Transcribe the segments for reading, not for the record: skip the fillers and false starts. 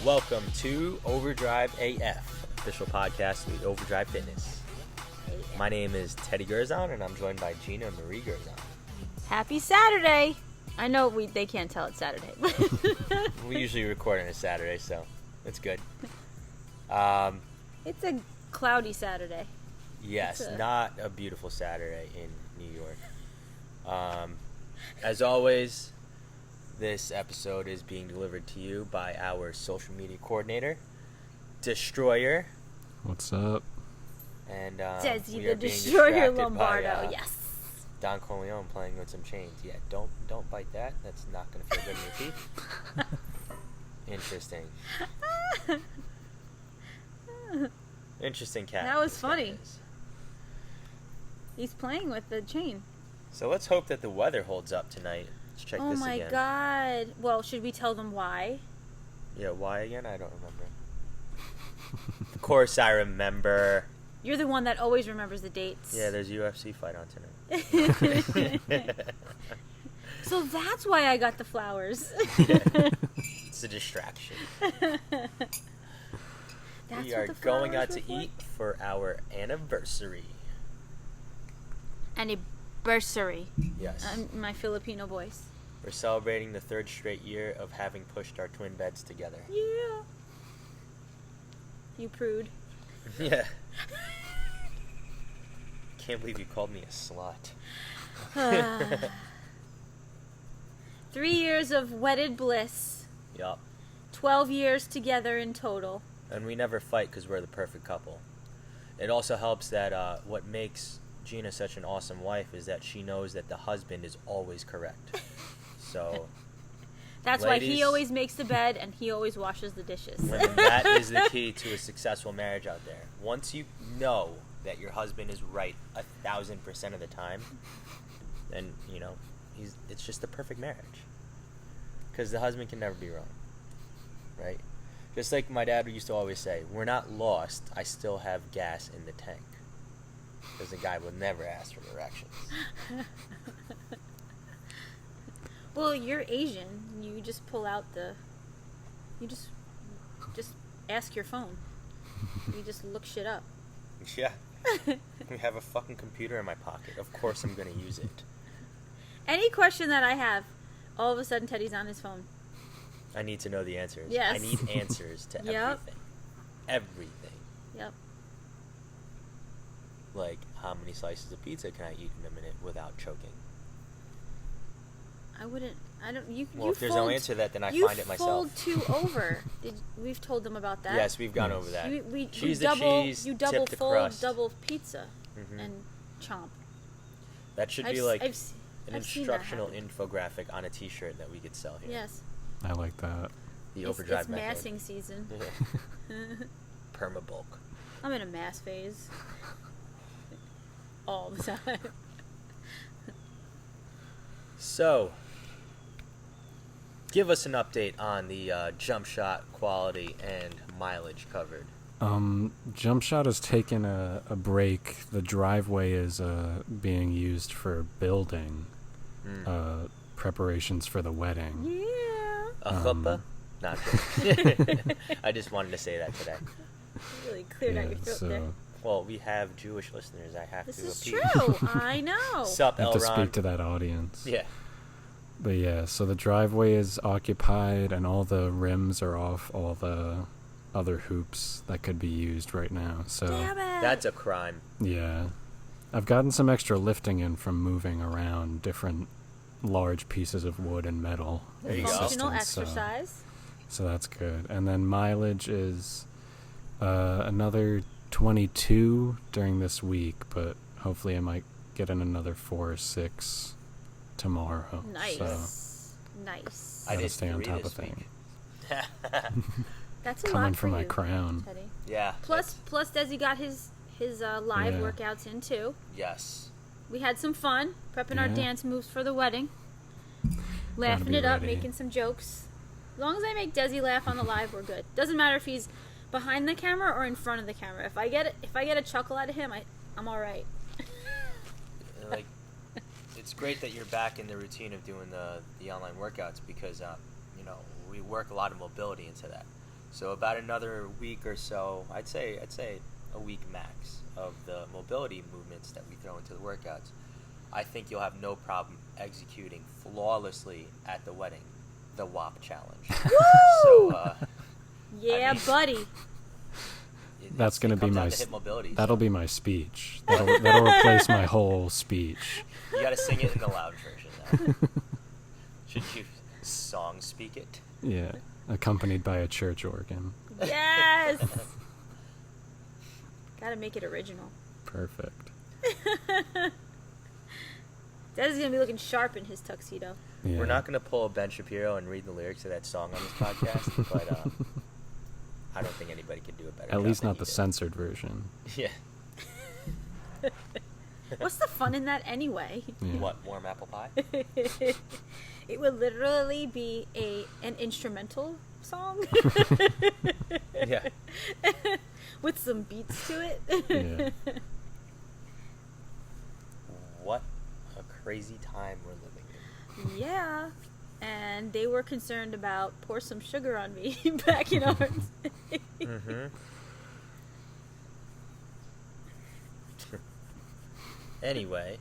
welcome to Overdrive AF, official podcast with Overdrive Fitness. My name is Teddy Gerzon, and I'm joined by Gina and Marie Gerzon. Happy Saturday! I know they can't tell it's Saturday. We usually record on a Saturday, so it's good. It's a cloudy Saturday. Yes, not a beautiful Saturday in New York. As always, this episode is being delivered to you by our social media coordinator, Destroyer. What's up? Desi And the Destroyer Lombardo, by, yes. Don Corleone playing with some chains. Yeah, don't bite that. That's not going to feel good in your teeth. Interesting. Interesting cat. That was funny. He's playing with the chain. So let's hope that the weather holds up tonight. Let's check this again. Oh my god. Well, should we tell them why? Yeah, why again? I don't remember. Of course I remember. You're the one that always remembers the dates. Yeah, there's a UFC fight on tonight. So that's why I got the flowers. It's a distraction. That's We are going out to eat for our anniversary. Anniversary. Yes. My Filipino voice. We're celebrating the third straight year of having pushed our twin beds together. Yeah. You prude. Yeah. Can't believe you called me a slut. 3 years of wedded bliss. Yup. 12 years together in total. And we never fight because we're the perfect couple. It also helps that what makes Gina such an awesome wife is that she knows that the husband is always correct. So, that's ladies, why he always makes the bed and he always washes the dishes. Women, that is the key to a successful marriage out there. Once you know that your husband is right 1,000% of the time, then, you know, it's just the perfect marriage. Because the husband can never be wrong. Right? Just like my dad used to always say, we're not lost, I still have gas in the tank. Because the guy would never ask for directions. Well, you're Asian. You just pull out you just ask your phone. You just look shit up. Yeah. We have a fucking computer in my pocket. Of course I'm going to use it. Any question that I have, all of a sudden Teddy's on his phone. I need to know the answers. Yes. I need answers to Yep. everything. Everything. Yep. Like, how many slices of pizza can I eat in a minute without choking? Well, if there's no answer to that, then I find it myself. You fold two over. We've told them about that. Yes, we've gone over that. You double double the fold, crust. double pizza, Mm-hmm. and chomp. That should be I've an seen that instructional happen. infographic on a t-shirt that we could sell here. Yes. I like that. The Overdrive It's method. massing season. Permabulk. I'm in a mass phase. All the time. So, give us an update on the jump shot quality and mileage covered. Jump shot has taken a break. The driveway is being used for building preparations for the wedding. Yeah. A chuppah? Not good. I just wanted to say that today. Really cleared out your throat there. Well, we have Jewish listeners. I have This to is appeal. true. I know. Sup, I have to Elron? speak to that audience. Yeah. But yeah, so the driveway is occupied and all the rims are off all the other hoops that could be used right now. So Damn it. That's a crime. yeah. I've gotten some extra lifting in from moving around different large pieces of wood and metal. There you go. Functional assistance, exercise. So that's good. And then mileage is another 22 during this week, but hopefully I might get in another 4 or 6 tomorrow. Nice. So Nice. I gotta did stay on 3 top this of things. That's a Coming lot for my you, crown. Teddy. Yeah. Plus Desi got his live Yeah. workouts in too. Yes. We had some fun prepping our Yeah. dance moves for the wedding. Laughing be it up, ready. making some jokes. As long as I make Desi laugh on the live, we're good. Doesn't matter if he's behind the camera or in front of the camera. If I get a chuckle out of him, I'm all right. Like, it's great that you're back in the routine of doing the online workouts because, you know, we work a lot of mobility into that. So about another week or so, I'd say a week max of the mobility movements that we throw into the workouts. I think you'll have no problem executing flawlessly at the wedding the WAP challenge. Woo! So, yeah, buddy. That's going to be my hip mobility. That'll be my speech. That'll replace my whole speech. You got to sing it in the loud version, though. Should you song speak it? Yeah, accompanied by a church organ. Yes. Gotta make it original. Perfect. Dad's gonna be looking sharp in his tuxedo. Yeah. We're not going to pull a Ben Shapiro and read the lyrics of that song on this podcast, but I don't think anybody could do it better. At least than not you the did. censored version. Yeah. What's the fun in that anyway? Yeah. What, warm apple pie? It would literally be an instrumental song. Yeah. With some beats to it. Yeah. What a crazy time we're living in. Yeah. And they were concerned about pour some sugar on me back in our day. Mm-hmm. Anyway,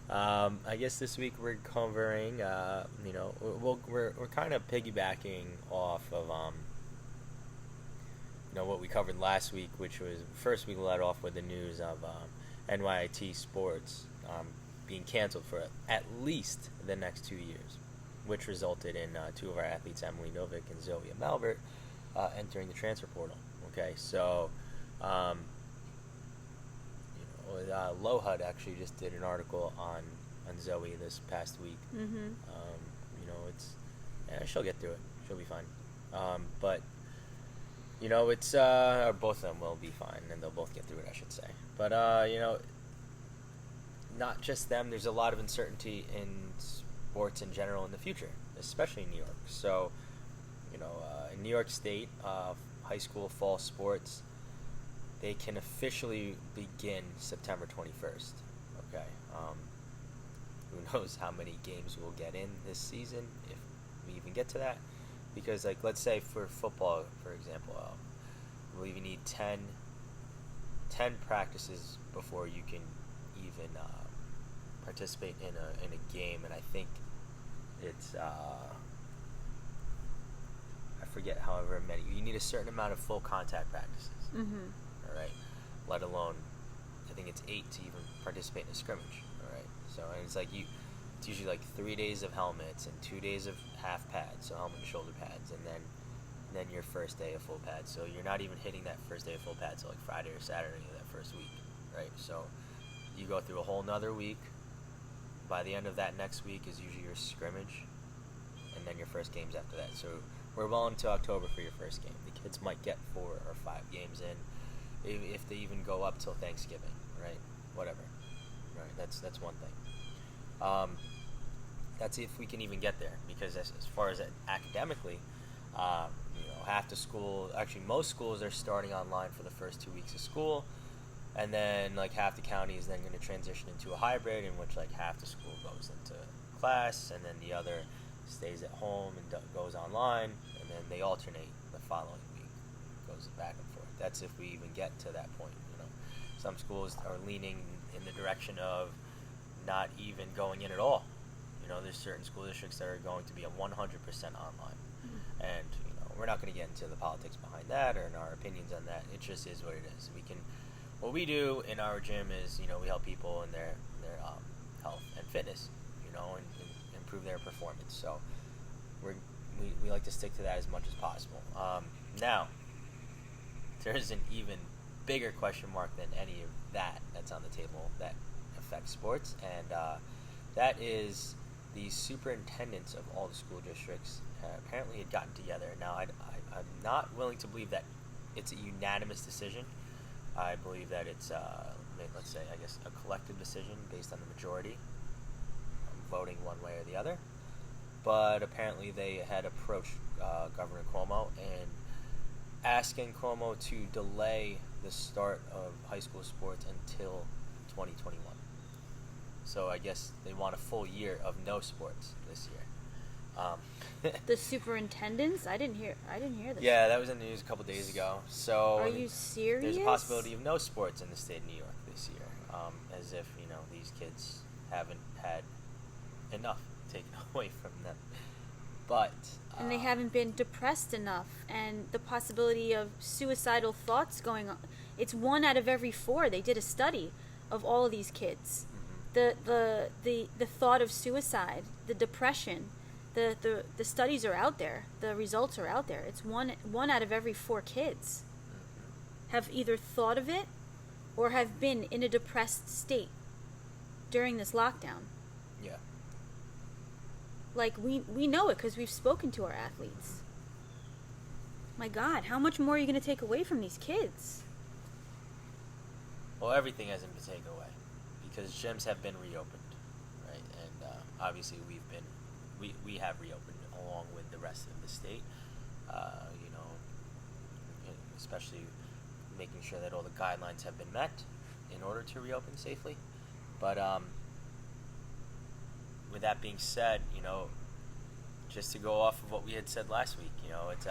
I guess this week we're covering, we're kind of piggybacking off of, what we covered last week, which was, first we led off with the news of NYIT sports being canceled for at least the next 2 years, which resulted in two of our athletes, Emily Novick and Zoe Malbert, entering the transfer portal. Okay, so Lohud actually just did an article on Zoe this past week. Mm-hmm. She'll get through it. She'll be fine. But it's or both of them will be fine, and they'll both get through it, I should say. But not just them. There's a lot of uncertainty in sports in general in the future, especially in New York. So, in New York State, high school fall sports, they can officially begin September 21st. Okay. Who knows how many games we'll get in this season, if we even get to that. Because, let's say for football, for example, I believe you need 10 practices before you can even participate in a game. And I think it's, I forget however many. You need a certain amount of full contact practices. Mm-hmm. All right, let alone, I think it's 8 to even participate in a scrimmage. All right, so and it's it's usually 3 days of helmets and 2 days of half pads, so helmet and shoulder pads, and then your first day of full pads. So you're not even hitting that first day of full pads till Friday or Saturday of that first week, right? So you go through a whole nother week. By the end of that next week is usually your scrimmage, and then your first games after that. So we're well into October for your first game. The kids might get 4 or 5 games in, if they even go up till Thanksgiving, right? Whatever, right? That's one thing. That's if we can even get there, because as far as academically, half the school, actually most schools are starting online for the first 2 weeks of school, and then half the county is then going to transition into a hybrid in which half the school goes into class, and then the other stays at home and goes online, and then they alternate the following week, goes back and forth. That's if we even get to that point. Some schools are leaning in the direction of not even going in at all. There's certain school districts that are going to be 100% online, and we're not going to get into the politics behind that or in our opinions on that. It just is what it is. What we do in our gym is we help people in their health and fitness, and improve their performance. So we like to stick to that as much as possible. Now, there's an even bigger question mark than any of that's on the table that affects sports, and that is the superintendents of all the school districts apparently had gotten together. Now, I'm not willing to believe that it's a unanimous decision. I believe that it's, let's say, a collective decision based on the majority voting one way or the other. But apparently they had approached Governor Cuomo and asking Cuomo to delay the start of high school sports until 2021. So I guess they want a full year of no sports this year. The superintendents? I didn't hear this. Yeah, that was in the news a couple days ago. So Are you serious? there's a possibility of no sports in the state of New York this year, as if these kids haven't had enough taken away from them. But and they haven't been depressed enough, and the possibility of suicidal thoughts going on. It's 1 out of every 4. They did a study of all of these kids. The thought of suicide, the depression, the studies are out there. The results are out there. It's one out of every 4 kids have either thought of it or have been in a depressed state during this lockdown. Yeah. Like, we know it because we've spoken to our athletes. My God, how much more are you going to take away from these kids? Well, everything hasn't been taken away because gyms have been reopened, right? And obviously we have reopened along with the rest of the state. Especially making sure that all the guidelines have been met in order to reopen safely. But with that being said, just to go off of what we had said last week, it's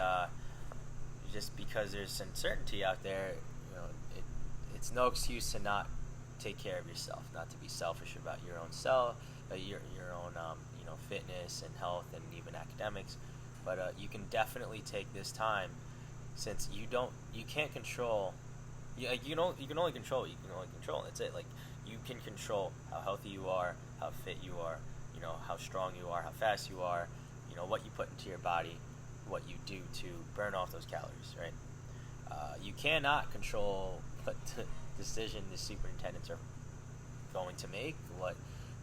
just because there's uncertainty out there, it's no excuse to not take care of yourself, not to be selfish about your own self, your own fitness and health and even academics. But you can definitely take this time, since you can't control. You can only control what you can only control. That's it. Like, you can control how healthy you are, how fit you are, how strong you are, how fast you are, what you put into your body, what you do to burn off those calories, right? You cannot control what decision the superintendents are going to make, what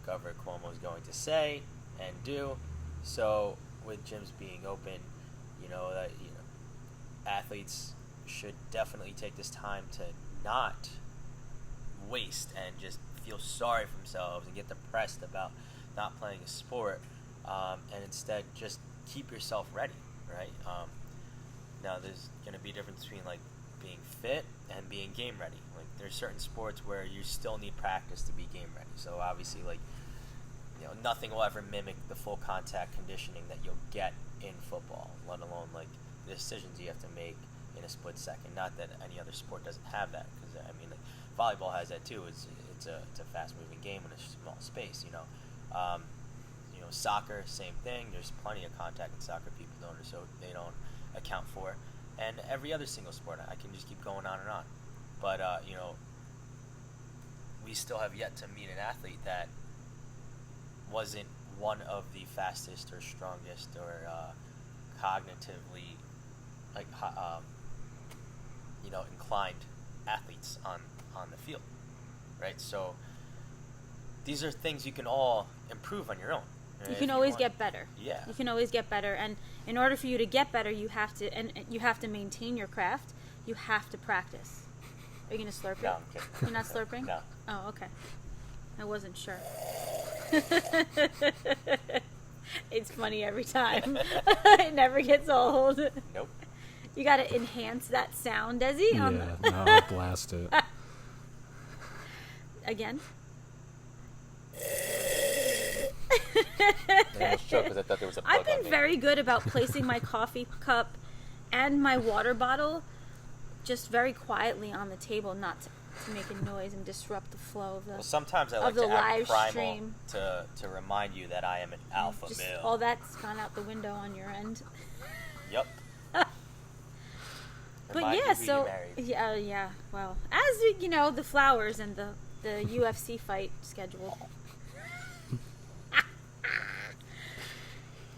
Governor Cuomo is going to say and do. So with gyms being open, athletes should definitely take this time to not waste and just feel sorry for themselves and get depressed about not playing a sport, and instead just keep yourself ready, right? Now there's going to be a difference between like being fit and being game ready. Like, there's certain sports where you still need practice to be game ready. So obviously, like, nothing will ever mimic the full contact conditioning that you'll get in football, let alone like the decisions you have to make in a split second. Not that any other sport doesn't have that, because like volleyball has that too. It's a fast moving game in a small space. Soccer, same thing. There's plenty of contact in soccer people they don't account for, and every other single sport. I can just keep going on and on. But we still have yet to meet an athlete that wasn't one of the fastest or strongest or cognitively inclined athletes on the field, right? So these are things you can all improve on your own. You can always get better. Yeah. You can always get better, and in order for you to get better, you have to maintain your craft. You have to practice. Are you gonna slurp it? No, I'm kidding. You're not slurping? No. Oh, okay. I wasn't sure. It's funny every time. It never gets old. Nope. You gotta enhance that sound, Desi. Yeah, no, I'll blast it. Again? I almost choked because I thought there was a bug I've on been me. very good about placing my coffee cup and my water bottle just very quietly on the table, not to make a noise and disrupt the flow of the Well, sometimes I like the to act live primal stream. to remind you that I am an alpha just male. all that's gone out the window on your end. Yep. But Remind yeah, you who so you married. yeah. Well, as the flowers and the UFC fight scheduled.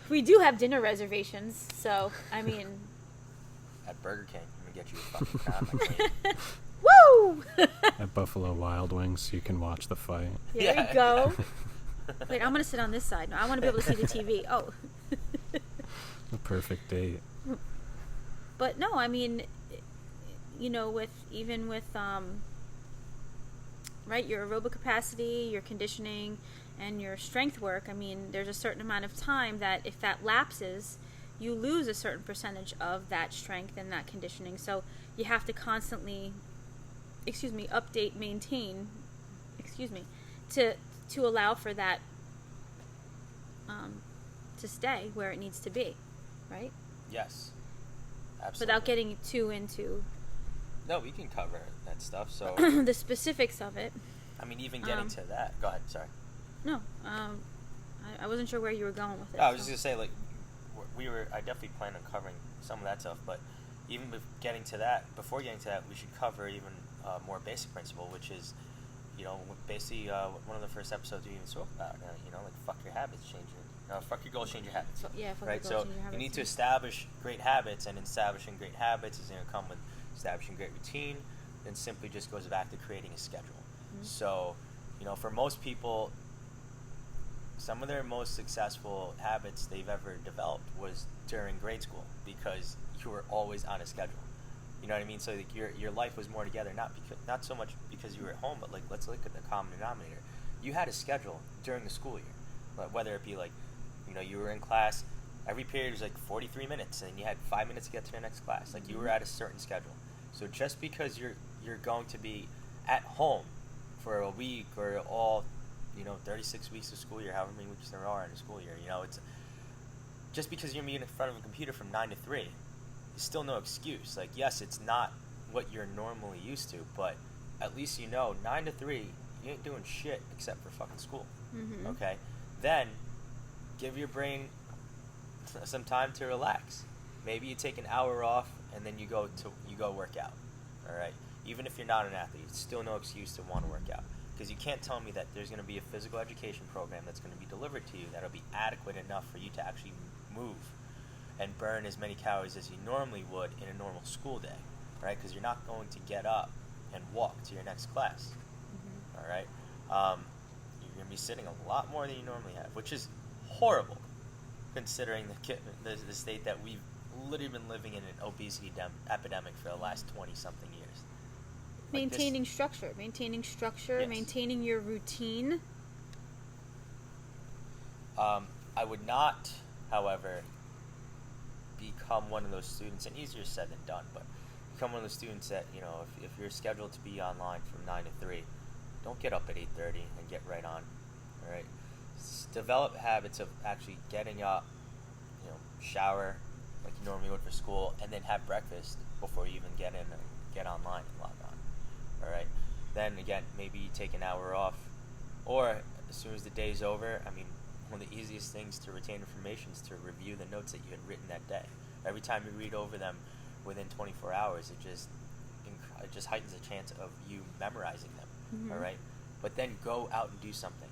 We do have dinner reservations, so I mean. At Burger King, I'm gonna get you a fucking crab. Woo! At Buffalo Wild Wings, you can watch the fight. There Yeah. you go. Wait, I'm gonna sit on this side. No, I want to be able to see the TV. Oh. A perfect date. But no, I mean, with right, your aerobic capacity, your conditioning, and your strength work, I mean, there's a certain amount of time that if that lapses, you lose a certain percentage of that strength and that conditioning. So you have to constantly, update, maintain, to allow for that, to stay where it needs to be, right? Yes. Absolutely. Without getting too into No, we can cover that stuff. So the specifics of it. I mean, even getting to that. Go ahead. Sorry. No, I wasn't sure where you were going with it. No, I was just gonna say, like, I definitely plan on covering some of that stuff, but even getting to that, before getting to that, we should cover even more basic principle, which is, basically one of the first episodes we even spoke about. Like, fuck your habits, fuck your goals, change your habits. Fuck right. your goals, So change your habits. you need to establish great habits, and establishing great habits is going to come with establishing great routine. Then simply just goes back to creating a schedule. Mm-hmm. So, for most people, some of their most successful habits they've ever developed was during grade school, because you were always on a schedule. You know what I mean? So like your life was more together, not so much because you were at home, but like, let's look at the common denominator. You had a schedule during the school year, whether it be like, you were in class, every period was like 43 minutes, and you had 5 minutes to get to the next class. Like, you were at a certain schedule. So just because you're going to be at home for a week or all 36 weeks of school year, however many weeks there are in a school year, it's just because you're meeting in front of a computer from 9 to 3 is still no excuse. Like, yes, it's not what you're normally used to, but at least 9 to 3 you ain't doing shit except for fucking school. Mm-hmm. Okay, then give your brain some time to relax. Maybe you take an hour off and then you go work out. All right, even if you're not an athlete, it's still no excuse to want to work out. Because you can't tell me that there's going to be a physical education program that's going to be delivered to you that'll be adequate enough for you to actually move and burn as many calories as you normally would in a normal school day, right? Because you're not going to get up and walk to your next class, all right? You're going to be sitting a lot more than you normally have, which is horrible, considering the state that we've literally been living in an obesity epidemic for the last 20-something years. Maintaining structure, Yes. maintaining your routine. I would not, however, become one of those students, and easier said than done, but become one of those students that, if you're scheduled to be online from 9 to 3, don't get up at 8:30 and get right on, all right? Develop habits of actually getting up, shower like you normally would for school, and then have breakfast before you even get online and log on. All right. Then again, maybe you take an hour off, or as soon as the day's over. I mean, one of the easiest things to retain information is to review the notes that you had written that day. Every time you read over them within 24 hours, it just heightens the chance of you memorizing them. Mm-hmm. All right. But then go out and do something.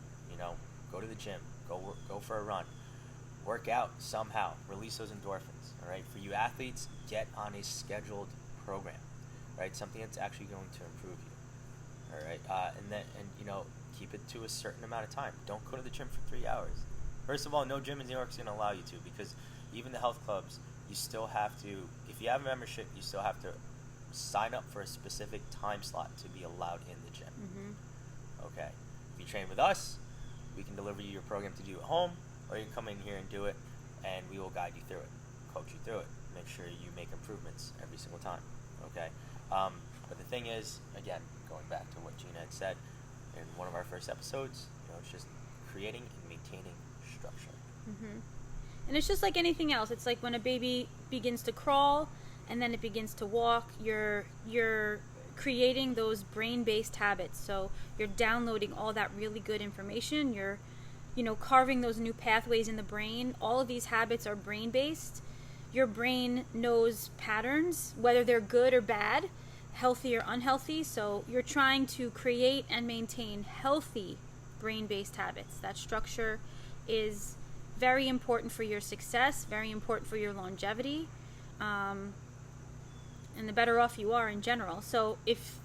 Go to the gym. Go for a run. Work out somehow. Release those endorphins. All right. For you athletes, get on a scheduled program. Right, something that's actually going to improve you. All right, and keep it to a certain amount of time. Don't go to the gym for 3 hours. First of all, no gym in New York is going to allow you to, because even the health clubs, you still have to. If you have a membership, you still have to sign up for a specific time slot to be allowed in the gym. Mm-hmm. Okay, if you train with us, we can deliver you your program to do at home, or you can come in here and do it, and we will guide you through it, coach you through it, make sure you make improvements every single time. Okay. But the thing is, again, going back to what Gina had said in one of our first episodes, it's just creating and maintaining structure. Mm-hmm. And it's just like anything else. It's like when a baby begins to crawl and then it begins to walk, you're creating those brain-based habits. So you're downloading all that really good information. You're, carving those new pathways in the brain. All of these habits are brain-based. Your brain knows patterns, whether they're good or bad, healthy or unhealthy. So you're trying to create and maintain healthy brain-based habits. That structure is very important for your success, very important for your longevity, and the better off you are in general. So if,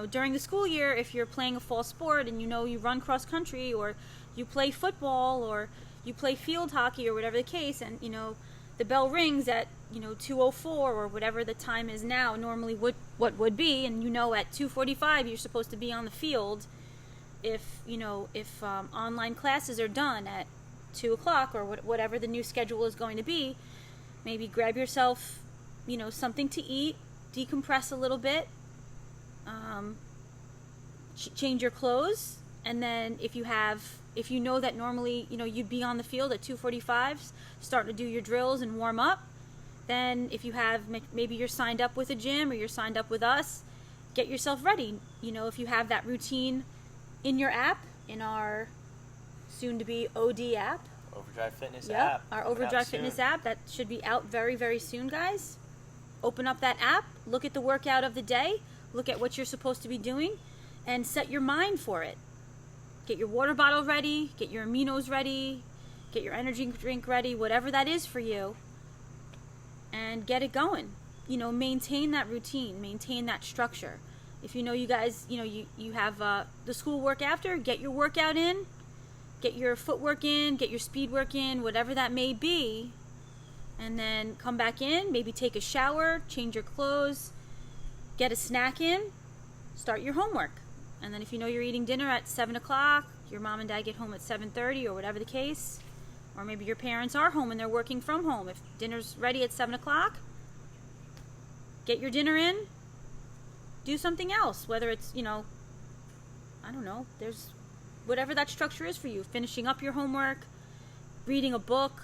during the school year, if you're playing a fall sport and you run cross country, or you play football, or you play field hockey, or whatever the case, and, the bell rings at 2:04 or whatever the time is now, normally what would be, and at 2:45 you're supposed to be on the field. If online classes are done at 2 o'clock or whatever the new schedule is going to be, maybe grab yourself something to eat, decompress a little bit, change your clothes, And then if you know that normally, you'd be on the field at 2:45, starting to do your drills and warm up, then if you have, maybe you're signed up with a gym or you're signed up with us, get yourself ready. If you have that routine in your app, in our soon-to-be OD app. Overdrive Fitness app. Our Overdrive Fitness app, that should be out very, very soon, guys. Open up that app, look at the workout of the day, look at what you're supposed to be doing, and set your mind for it. Get your water bottle ready, get your aminos ready, get your energy drink ready, whatever that is for you, and get it going. Maintain that routine, maintain that structure. If you guys, you have the school work after, get your workout in, get your footwork in, get your speed work in, whatever that may be, and then come back in, maybe take a shower, change your clothes, get a snack in, start your homework. And then if you're eating dinner at 7 o'clock, your mom and dad get home at 7:30 or whatever the case, or maybe your parents are home and they're working from home. If dinner's ready at 7 o'clock, get your dinner in, do something else, whether it's, I don't know, there's whatever that structure is for you, finishing up your homework, reading a book,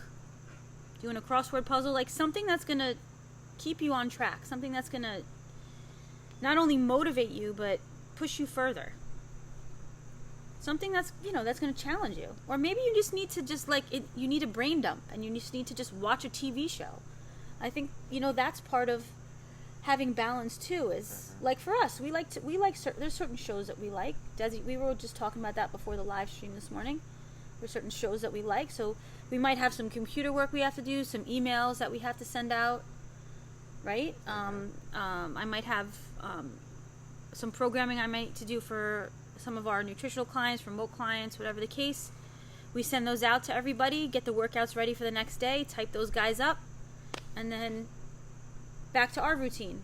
doing a crossword puzzle, like something that's going to keep you on track, something that's going to not only motivate you, but push you further. Something that's, that's going to challenge you. Or maybe you just need to you need a brain dump and you just need to just watch a TV show. I think, that's part of having balance too, is like for us, there's certain shows that we like. Desi, we were just talking about that before the live stream this morning. There's certain shows that we like. So we might have some computer work we have to do, some emails that we have to send out, right? I might have some programming I might to do for some of our nutritional clients, remote clients, whatever the case. We send those out to everybody, get the workouts ready for the next day, type those guys up, and then back to our routine,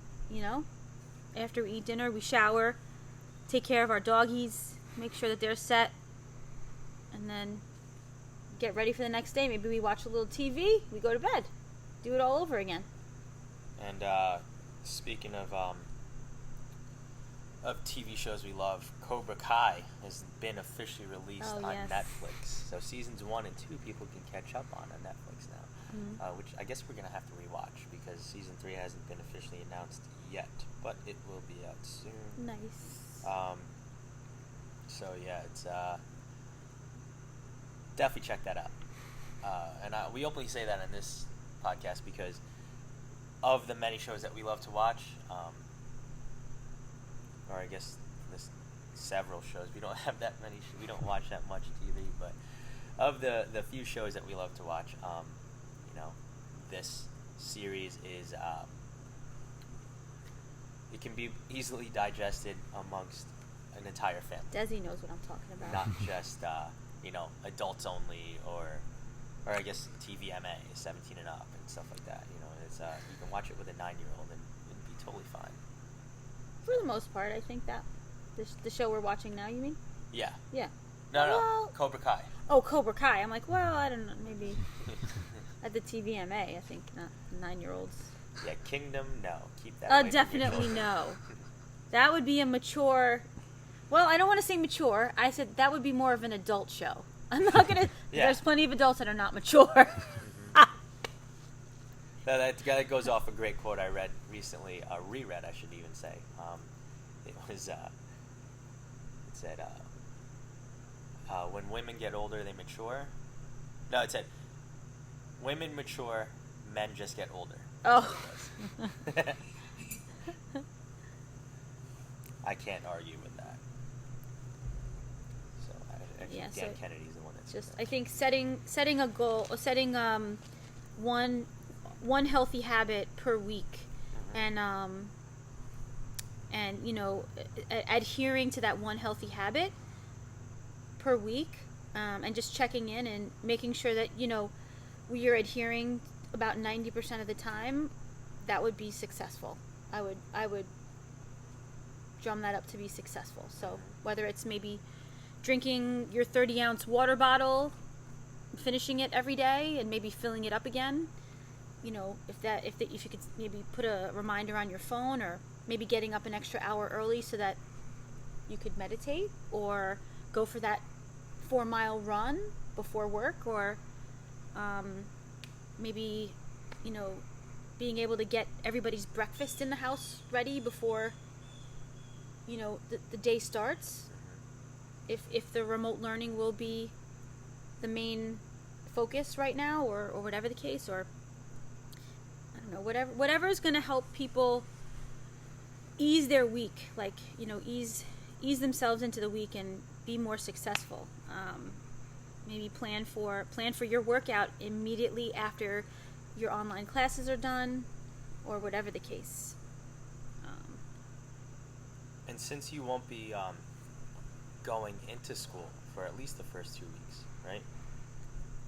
After we eat dinner, we shower, take care of our doggies, make sure that they're set, and then get ready for the next day. Maybe we watch a little TV, we go to bed, do it all over again. And speaking of TV shows we love, Cobra Kai has been officially released on Netflix. So seasons 1 and 2 people can catch up on Netflix now. Which I guess we're going to have to rewatch because season 3 hasn't been officially announced yet, but it will be out soon. Nice. So yeah, it's definitely check that out. And we openly say that in this podcast because of the many shows that we love to watch, or I guess there's several shows. We don't have that many. We don't watch that much TV, but of the few shows that we love to watch, this series is it can be easily digested amongst an entire family. Desi knows what I'm talking about. Not just adults only, or I guess TVMA, 17 and up, and stuff like that. It's you can watch it with a 9-year-old and it'd be totally fine. For the most part, I think that the show we're watching now. You mean? Yeah. Yeah. No, Cobra Kai. Oh, Cobra Kai. I'm like, well, I don't know, maybe at the TVMA, I think, not 9-year-olds. Yeah, Kingdom, no. Keep that away definitely no. That would be a mature... Well, I don't want to say mature. I said that would be more of an adult show. I'm not going to... Yeah. There's plenty of adults that are not mature. That goes off a great quote I read recently. Reread, I should even say. It was... it said... when women get older, they mature. No, it said... Women mature, men just get older. Oh. I can't argue with that. So Dan Kennedy's the one that's just. I think setting a goal, or setting one healthy habit per week, and adhering to that one healthy habit per week, and just checking in and making sure that you're adhering about 90% of the time, that would be successful. I would drum that up to be successful. So whether it's maybe drinking your 30-ounce water bottle, finishing it every day, and maybe filling it up again, if you could maybe put a reminder on your phone, or maybe getting up an extra hour early so that you could meditate, or go for that 4-mile run before work, or maybe, being able to get everybody's breakfast in the house ready before, the day starts. If the remote learning will be the main focus right now, or whatever the case, or I don't know, whatever is going to help people ease their week, like, ease themselves into the week and be more successful. Maybe plan for your workout immediately after your online classes are done, or whatever the case. And since you won't be going into school for at least the first 2 weeks, right?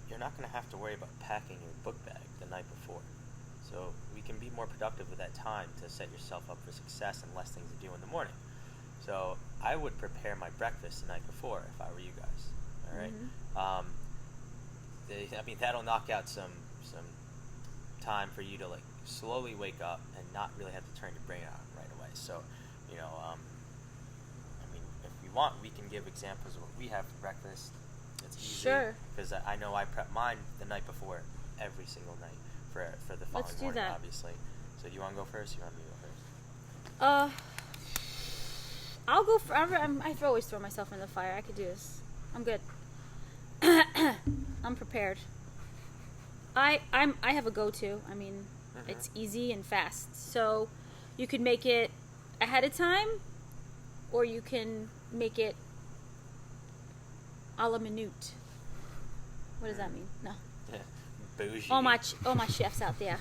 You're not going to have to worry about packing your book bag the night before. So we can be more productive with that time to set yourself up for success and less things to do in the morning. So I would prepare my breakfast the night before if I were you guys. All right. That'll knock out some time for you to like slowly wake up and not really have to turn your brain on right away. So, if we want, we can give examples of what we have for breakfast. It's easy. Sure. Because I know I prep mine the night before every single night for the following Let's do morning, that. obviously. So do you want to go first? Or you want me to go first? I'll go for. I always throw myself in the fire. I could do this. I'm good. I'm prepared. I have a go-to. It's easy and fast. So you could make it ahead of time, or you can make it a la minute. What does that mean? No. Bougie. All my chefs out there.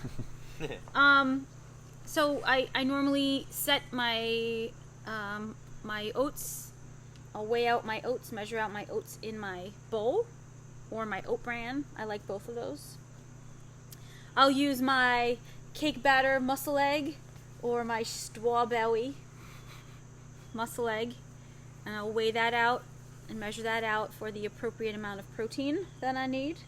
So I normally set my my oats. I'll weigh out my oats, measure out my oats in my bowl, or my oat bran. I like both of those. I'll use my cake batter muscle egg, or my strawberry muscle egg, and I'll weigh that out and measure that out for the appropriate amount of protein that I need.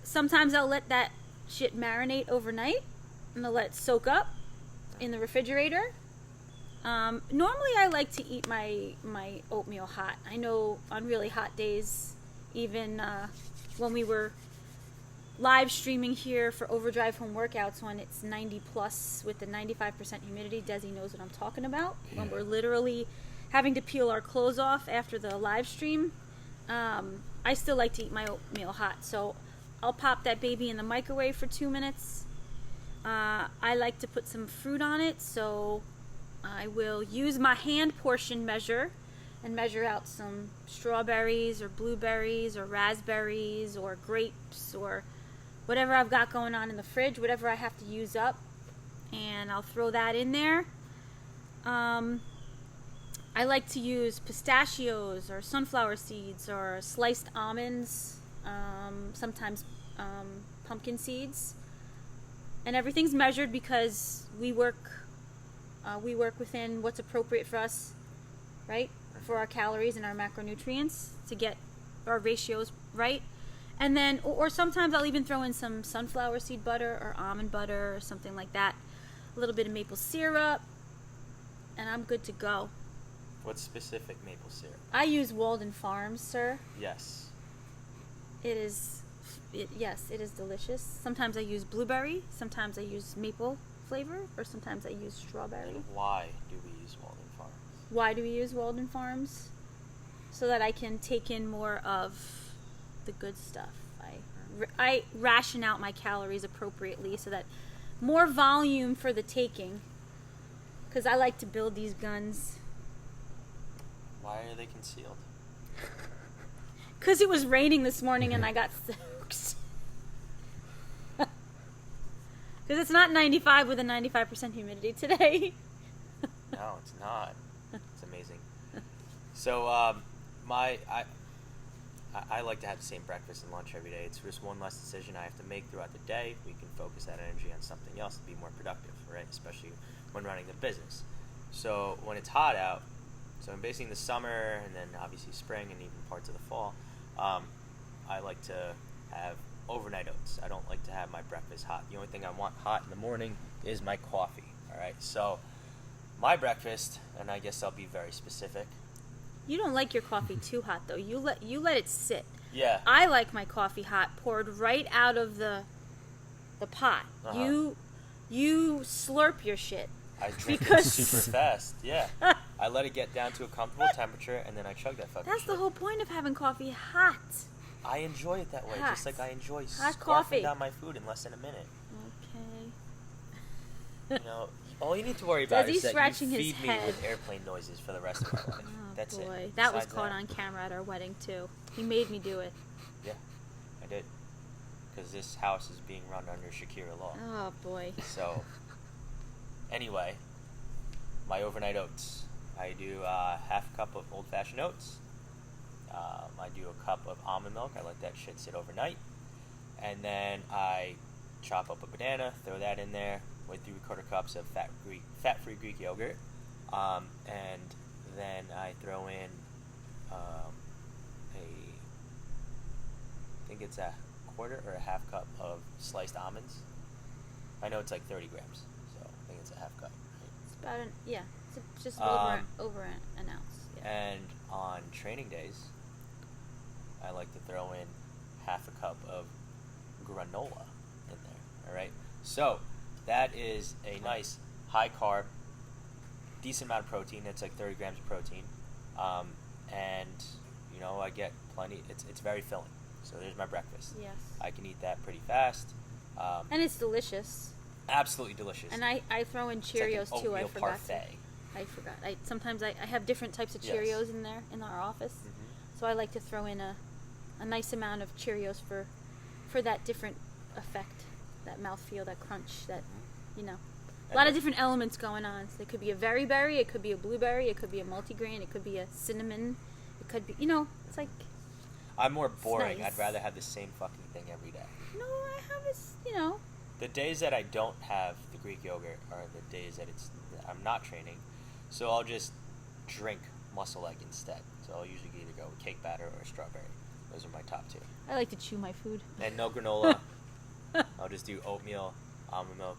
Sometimes I'll let that shit marinate overnight, and I'll let it soak up in the refrigerator. Normally I like to eat my oatmeal hot. I know on really hot days, even when we were live streaming here for Overdrive home workouts, when it's 90 plus with the 95% humidity, Desi knows what I'm talking about. Yeah. When we're literally having to peel our clothes off after the live stream, I still like to eat my oatmeal hot. So I'll pop that baby in the microwave for 2 minutes. I like to put some fruit on it, so I will use my hand portion measure and measure out some strawberries or blueberries or raspberries or grapes or whatever I've got going on in the fridge, whatever I have to use up, and I'll throw that in there. I like to use pistachios or sunflower seeds or sliced almonds, sometimes pumpkin seeds, and everything's measured because we work within what's appropriate for us, right? For our calories and our macronutrients to get our ratios right. And then, or sometimes I'll even throw in some sunflower seed butter or almond butter or something like that. A little bit of maple syrup, and I'm good to go. What specific maple syrup? I use Walden Farms, sir. Yes. Yes, it is delicious. Sometimes I use blueberry, sometimes I use maple flavor, or sometimes I use strawberry. And why do we use Walden Farms? Why do we use Walden Farms? So that I can take in more of the good stuff. I ration out my calories appropriately so that more volume for the taking, because I like to build these guns. Why are they concealed? Because it was raining this morning and I got soaked. Because it's not 95 with a 95% humidity today. No, it's not. It's amazing. So, I like to have the same breakfast and lunch every day. It's just one less decision I have to make throughout the day. We can focus that energy on something else to be more productive, right? Especially when running the business. So when it's hot out, so I'm basing the summer and then obviously spring and even parts of the fall, I like to have overnight oats. I don't like to have my breakfast hot. The only thing I want hot in the morning is my coffee, all right? So my breakfast, and I guess I'll be very specific. You don't like your coffee too hot though. You let it sit. Yeah. I like my coffee hot, poured right out of the pot. Uh-huh. You slurp your shit. I drink it Because- super fast. Yeah. I let it get down to a comfortable temperature, and then I chug that fucking That's shit. the whole point of having coffee hot. I enjoy it that way, Hot. just like I enjoy Hot scarfing coffee. down my food in less than a minute. Okay. You know, all you need to worry about Does he is that you scratching his feed me head? with airplane noises for the rest of my life. Oh That's boy, it. that was Besides caught that, on camera at our wedding too. He made me do it. Yeah, I did. Because this house is being run under Shakira law. Oh boy. So, anyway, my overnight oats. I do half a cup of old-fashioned oats. I do a cup of almond milk. I let that shit sit overnight. And then I chop up a banana, throw that in there with 3/4 cups of fat-free Greek yogurt. And then I throw in I think it's a quarter or a half cup of sliced almonds. I know it's like 30 grams, so I think it's a half cup. It's about it's just Um, over an ounce. Yeah. And on training days, I like to throw in half a cup of granola in there. All right, so that is a nice high carb, decent amount of protein. It's like 30 grams of protein, and you know I get plenty. It's very filling. So there's my breakfast. Yes. I can eat that pretty fast. And it's delicious. Absolutely delicious. And I throw in It's like Cheerios an too. I oatmeal forgot. parfait. I forgot. Sometimes I have different types of Yes. Cheerios in there in our office. Mhm. So I like to throw in a nice amount of Cheerios for that different effect, that mouthfeel, that crunch, that you know. A lot of different elements going on. So it could be a very berry, it could be a blueberry, it could be a multigrain, it could be a cinnamon, it could be, it's like, I'm more boring. nice. I'd rather have the same fucking thing every day. no, I have this, The days that I don't have the Greek yogurt are the days that I'm not training, so I'll just drink muscle egg instead. So I'll usually either go with cake batter or strawberry. Those are my top two. I like to chew my food. And no granola. I'll just do oatmeal, almond milk,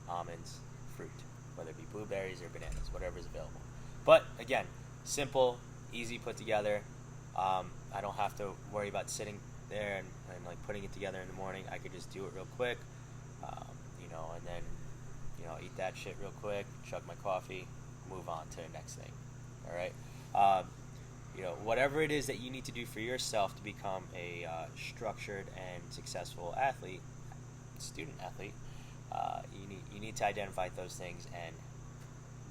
almonds, fruit, whether it be blueberries or bananas, whatever's available. But again, simple, easy put together. I don't have to worry about sitting there and like putting it together in the morning. I could just do it real quick, and then eat that shit real quick, chug my coffee, move on to the next thing. All right. Whatever it is that you need to do for yourself to become a structured and successful student athlete, you need to identify those things and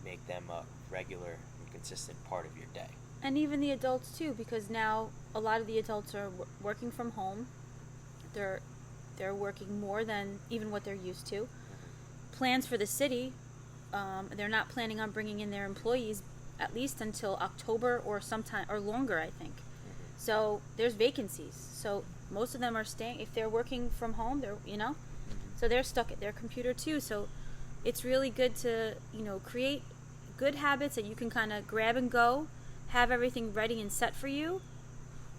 make them a regular and consistent part of your day. And even the adults too, because now a lot of the adults are working from home. They're working more than even what they're used to. Plans for the city, they're not planning on bringing in their employees at least until October or sometime or longer, I think. So there's vacancies. So most of them are staying. If they're working from home, so they're stuck at their computer too. So it's really good to create good habits that you can kind of grab and go, have everything ready and set for you.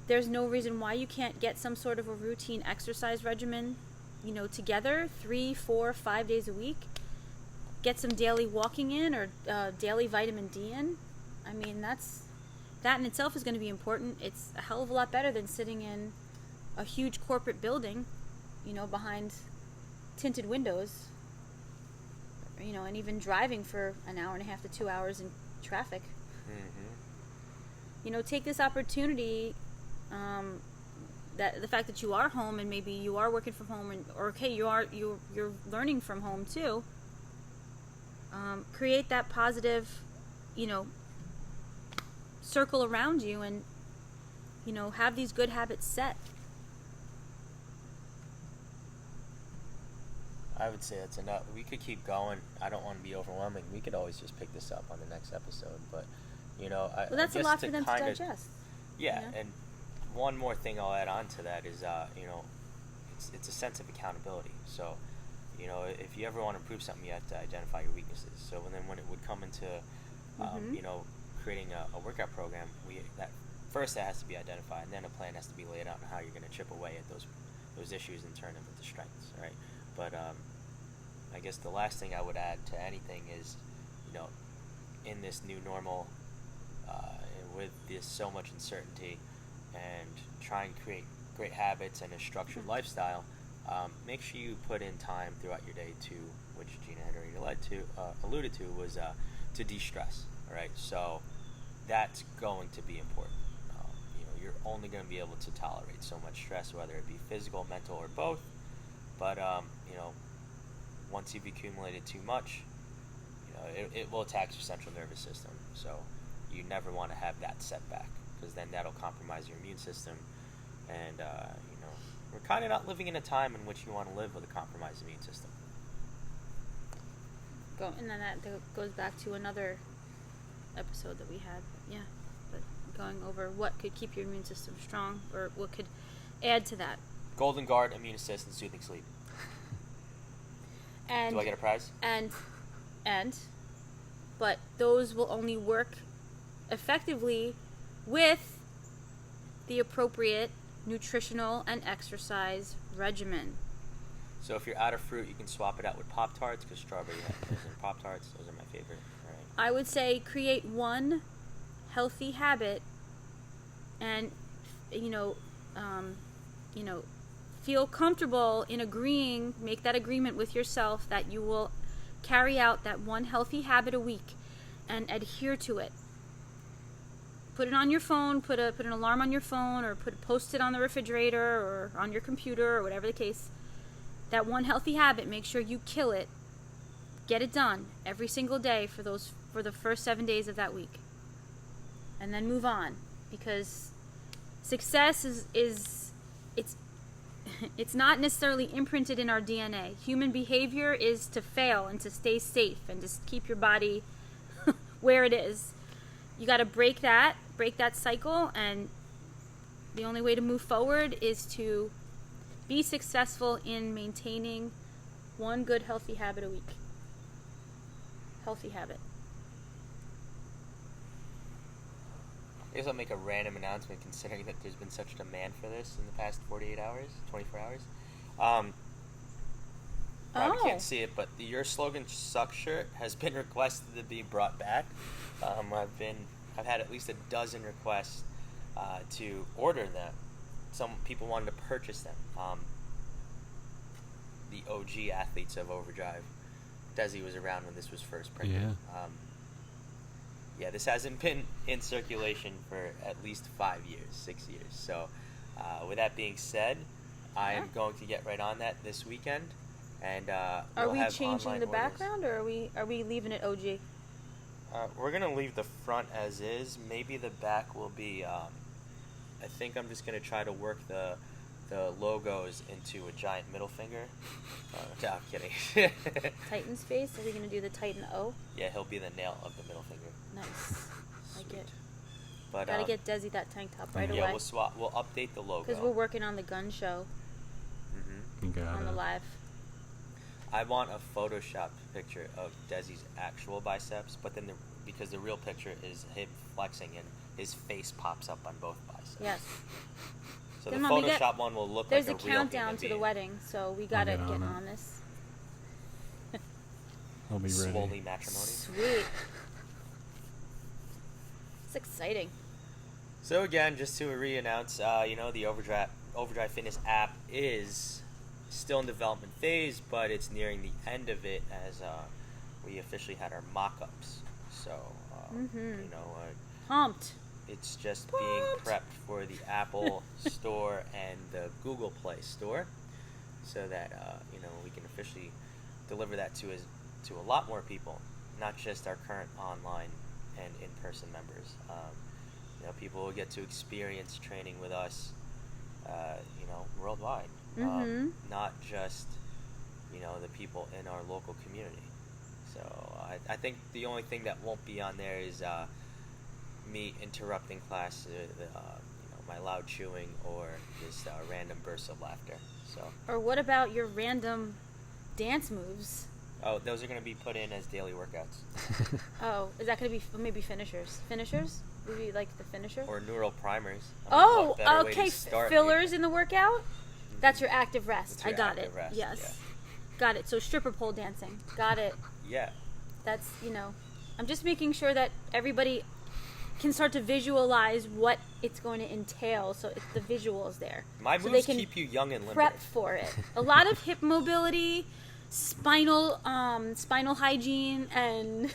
There's no reason why you can't get some sort of a routine exercise regimen, together 3, 4, 5 days a week. Get some daily walking in or daily vitamin D in. I mean, that in itself is going to be important. It's a hell of a lot better than sitting in a huge corporate building, behind tinted windows, and even driving for an hour and a half to 2 hours in traffic. Take this opportunity, that the fact that you are home and maybe you are working from home, you're learning from home too. Create that positive, circle around you, and have these good habits set. I would say that's enough. We could keep going. I don't want to be overwhelming. We could always just pick this up on the next episode, but That's a lot for them to digest. Yeah, and one more thing I'll add on to that is, it's a sense of accountability. So, if you ever want to improve something, you have to identify your weaknesses. So then when it would come into, creating a workout program, that has to be identified, and then a plan has to be laid out on how you're going to chip away at those issues and turn them into strengths, right? But I guess the last thing I would add to anything is, in this new normal, with this so much uncertainty and try and create great habits and a structured lifestyle, make sure you put in time throughout your day to, which Gina had already alluded to, was to de-stress. All right, so that's going to be important. You're only going to be able to tolerate so much stress, whether it be physical, mental, or both. But once you've accumulated too much, it will attack your central nervous system. So you never want to have that setback, because then that'll compromise your immune system. And we're kind of not living in a time in which you want to live with a compromised immune system. And then that goes back to another episode that we had. Yeah, but going over what could keep your immune system strong, or what could add to that. Golden Guard, Immune Assist, and Soothing Sleep. And do I get a prize? But those will only work effectively with the appropriate nutritional and exercise regimen. So if you're out of fruit, you can swap it out with Pop-Tarts, because strawberry is in Pop-Tarts. Those are my favorite. All right. I would say create one healthy habit, and feel comfortable in agreeing, make that agreement with yourself that you will carry out that one healthy habit a week and adhere to it. Put it on your phone, put an alarm on your phone, or post it on the refrigerator or on your computer, or whatever the case. That one healthy habit, make sure you kill it. Get it done every single day for the first 7 days of that week. And then move on, because success is it's not necessarily imprinted in our DNA. Human behavior is to fail and to stay safe and just keep your body where it is. You got to break that cycle, and the only way to move forward is to be successful in maintaining one good healthy habit a week. Healthy habit. I guess I'll make a random announcement, considering that there's been such demand for this in the past 48 hours, 24 hours. Probably can't see it, but the Your Slogan Sucks shirt has been requested to be brought back. I've had at least a dozen requests to order them. Some people wanted to purchase them. The OG athletes of Overdrive. Desi was around when this was first printed. Yeah. This hasn't been in circulation for at least 6 years. So, with that being said, I am going to get right on that this weekend. And are we changing the background, or are we leaving it OG? We're gonna leave the front as is. Maybe the back will be. I think I'm just gonna try to work the logos into a giant middle finger. No, I'm kidding. Titan's face. Are we gonna do the Titan O? Yeah, he'll be the nail of the middle finger. Nice. Like it. But gotta get Desi that tank top right away. Yeah, we'll update the logo. Because we're working on the gun show. Mm-hmm. On the live. I want a photoshopped picture of Desi's actual biceps, but then because the real picture is him flexing and his face pops up on both biceps. Yes. So the Photoshop one will look like a real There's a countdown to the wedding, so we gotta get on this. I'll be ready. Swoley matrimony. Sweet. It's exciting. So again, just to re-announce, the Overdrive Fitness app is still in development phase, but it's nearing the end of it as we officially had our mock-ups. So, pumped. It's just being prepped for the Apple Store and the Google Play Store, so that we can officially deliver that to a lot more people, not just our current online and in-person members. People will get to experience training with us, worldwide. Not just, the people in our local community. So I think the only thing that won't be on there is me interrupting class, my loud chewing, or just random bursts of laughter. So. Or what about your random dance moves? Oh, those are going to be put in as daily workouts. Oh, is that going to be maybe finishers? Finishers? Maybe like the finisher? Or neural primers. Okay. Fillers in the workout? That's your active rest. I got it. Rest, yes. Yeah. Got it. So stripper pole dancing. Got it. Yeah. That's, I'm just making sure that everybody can start to visualize what it's going to entail, so the visual is there. My so moves they can keep you young and limber. prep for it. A lot of hip mobility, spinal hygiene, and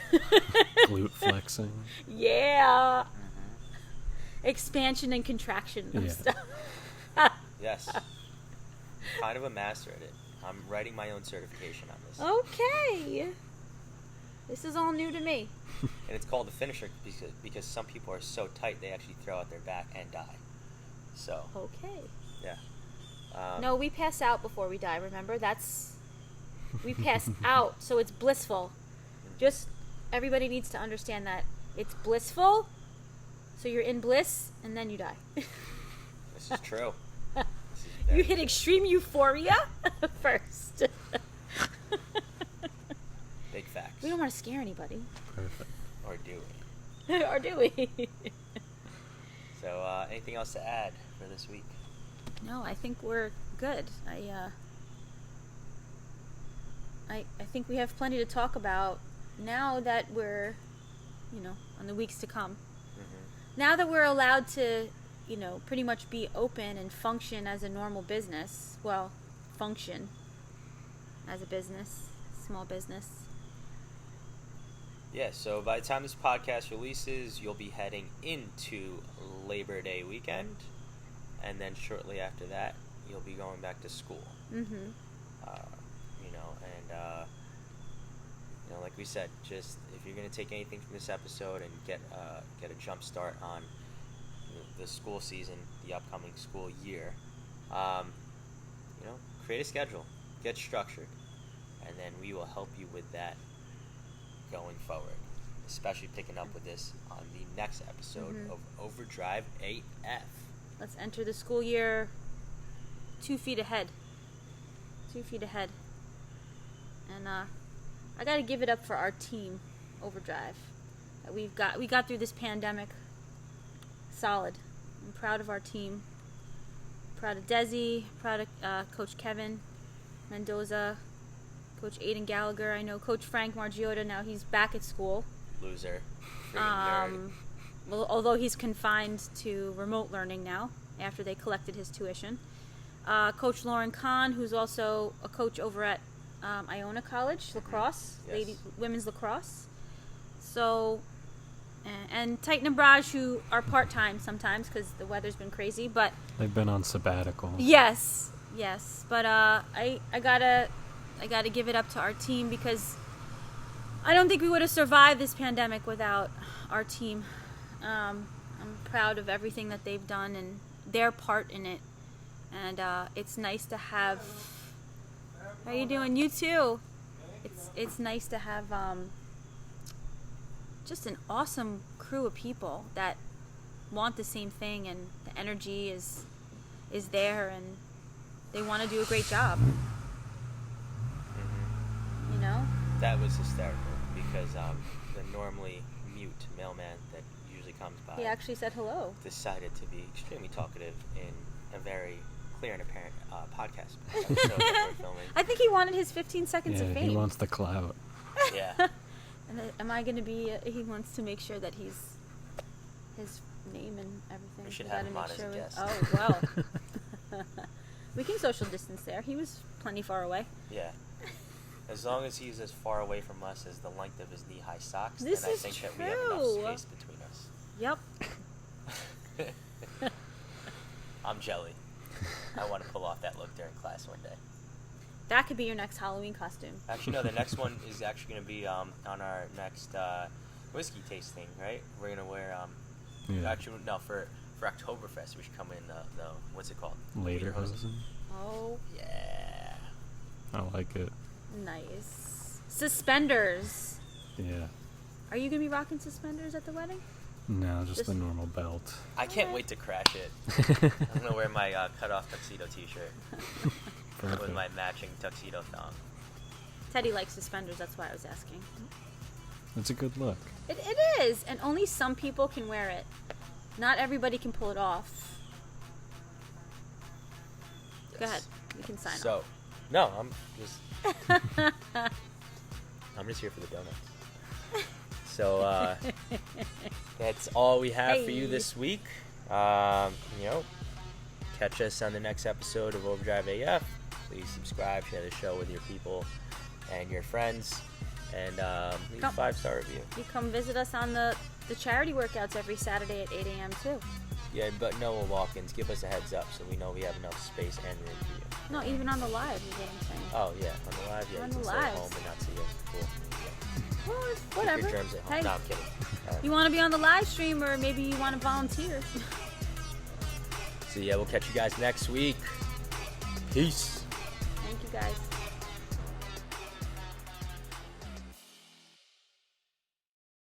Glute flexing. yeah, expansion and contraction of Yeah. stuff. Yes. I'm kind of a master at it. I'm writing my own certification on this. Okay, this is all new to me. And it's called the finisher because some people are so tight they actually throw out their back and die. So, Okay. yeah. No, we pass out before we die. Remember, we pass out, so it's blissful. Just everybody needs to understand that it's blissful. So you're in bliss, and then you die. This is true. This is You very hit true. extreme euphoria first. Big facts. We don't want to scare anybody, Perfect. Or do we? or do we? So, anything else to add for this week? No, I think we're good. I think we have plenty to talk about now that we're, on the weeks to come. Now that we're allowed to, pretty much be open and function as a normal business. Well, function as a business, small business. Yeah, so by the time this podcast releases, you'll be heading into Labor Day weekend. And then shortly after that, you'll be going back to school. Mm-hmm. Like we said, just if you're going to take anything from this episode and get a jump start on the school season, the upcoming school year, create a schedule, get structured, and then we will help you with that going forward, especially picking up with this on the next episode of Overdrive AF. Let's enter the school year 2 feet ahead. 2 feet ahead. And I got to give it up for our team, Overdrive. We got through this pandemic solid. I'm proud of our team. Proud of Desi, proud of Coach Kevin Mendoza, Coach Aiden Gallagher. I know Coach Frank Margiotta, now he's back at school. Loser. Freaking nerd. Well, although he's confined to remote learning now after they collected his tuition. Coach Lauren Kahn, who's also a coach over at Iona College, lacrosse, Yes. women's lacrosse. So, and Titan and Braj, who are part-time sometimes because the weather's been crazy, but They've been on sabbatical. yes, but I gotta give it up to our team because I don't think we would have survived this pandemic without our team. I'm proud of everything that they've done and their part in it, and it's nice to have. How you doing? You too. It's nice to have just an awesome crew of people that want the same thing, and the energy is there, and they want to do a great job. That was hysterical because the normally mute mailman that usually comes by He actually said hello. decided to be extremely talkative in a very clear and apparent podcast episode that we're filming. I think he wanted his 15 seconds Yeah, of fame. he wants the clout. Yeah. And am I going to be? He wants to make sure that his name and everything. We should gotta have him on make as a we- guest. Oh well. We can social distance there. He was plenty far away. Yeah. As long as he's as far away from us as the length of his knee-high socks, This then I is think that we have enough true. space between us. Yep. I'm jelly. I want to pull off that look during class one day. That could be your next Halloween costume. Actually, no, the next one is actually going to be on our next whiskey tasting, right? We're going to wear, Yeah. actually, no, for Oktoberfest, we should come in the what's it called? Lederhosen. Oh, Yeah. I like it. nice. Suspenders. Yeah. Are you gonna be rocking suspenders at the wedding? No, just Just- the normal belt. I can't wait to crash it. I'm going to wear my cut-off tuxedo t-shirt with Perfect. my matching tuxedo thong. Teddy likes suspenders. That's why I was asking. It's a good look. It is, and only some people can wear it. Not everybody can pull it off. Go Yes. ahead. You can sign So, off. no, I'm just here for the donuts. So that's all we have for you Hey. this week. Catch us on the next episode of Overdrive AF. Please subscribe, share the show with your people and your friends, and leave a 5-star review. You come visit us on the charity workouts every Saturday at 8 a.m. too. Yeah, but no walk-ins. Give us a heads up so we know we have enough space and room for you. No, even on the live is what I'm saying. Oh yeah, on the live, yeah, On you the can stay at lives. home and not see us. Cool. Yeah. Well, it's Keep whatever. your germs at home. Hey, No, I'm kidding. you want to be on the live stream, or maybe you want to volunteer. So yeah, we'll catch you guys next week. Peace. Thank you guys.